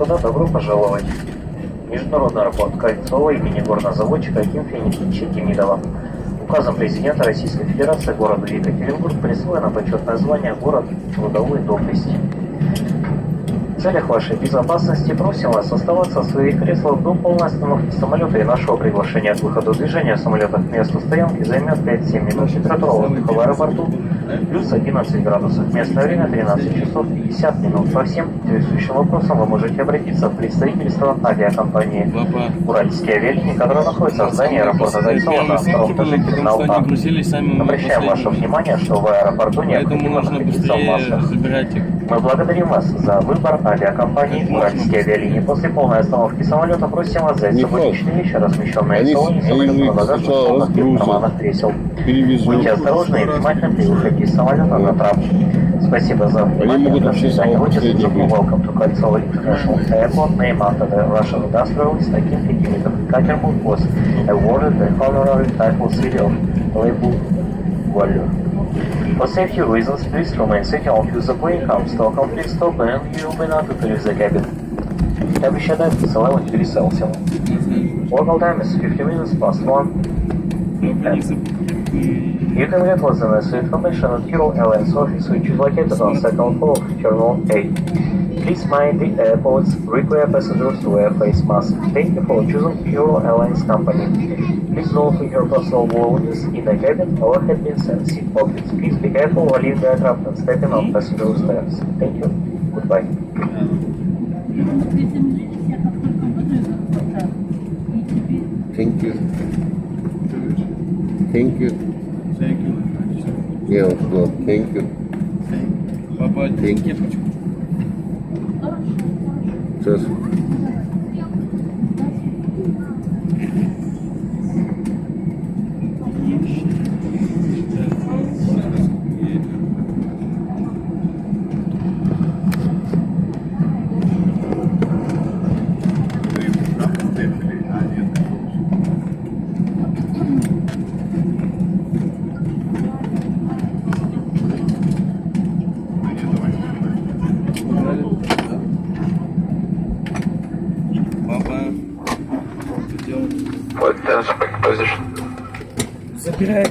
господа, добро пожаловать. Международный аэропорт Кольцово имени горнозаводчика Акинфея Никитича Демидова. Указом президента Российской Федерации городу Екатеринбург присвоено почетное звание «Город трудовой доблести». В целях вашей безопасности просим вас оставаться в своих креслах до полной остановки самолета и нашего приглашения к выходу движения самолета к месту стоянки займет 5-7 минут. Температура воздуха в аэропорту плюс 11 градусов. Местное время 13 часов 50 минут. По всем интересующим вопросам вы можете обратиться в представительство авиакомпании «Уральские авиалинии», которая находится в здании аэропорта Кольцово на втором этаже терминала А. Обращаем ваше внимание, что в аэропорту необходимо находиться в масках. Мы благодарим вас за выбор авиакомпании «Уральские авиалинии». После полной остановки самолета просим вас взять с собой личные вещи, размещенные в салоне самолета на багажных полках и в карманах кресел. Будьте осторожны и внимательны при выходе из самолета на трап. Спасибо за внимание. До свидания. Welcome to Кольцово International Airport. Name after the Russian industrialist Akinfeev Demidov. Екатеринбурg was awarded the honorary title City of Label Value. For safety reasons, please remain seated until the plane comes to a complete stop and you will be not to leave the cabin. Следующая дата 11 degrees Celsius. Local time is 50 minutes past 1. You can get less than this information at Hero Airlines office, which is located on second floor of Terminal A. Please mind the airports require passengers to wear face masks. Thank you for choosing Hero Airlines company. Please don't leave your personal belongings in the cabin or headphones and seat pockets. Please be careful while leaving the aircraft and stepping on passenger stairs. Thank you. Goodbye. Thank you. Thank you. Thank you. Yeah, well, thank you. Папа, Thank you. кепочку. Сейчас. Папа, что делать? What position? Забирай.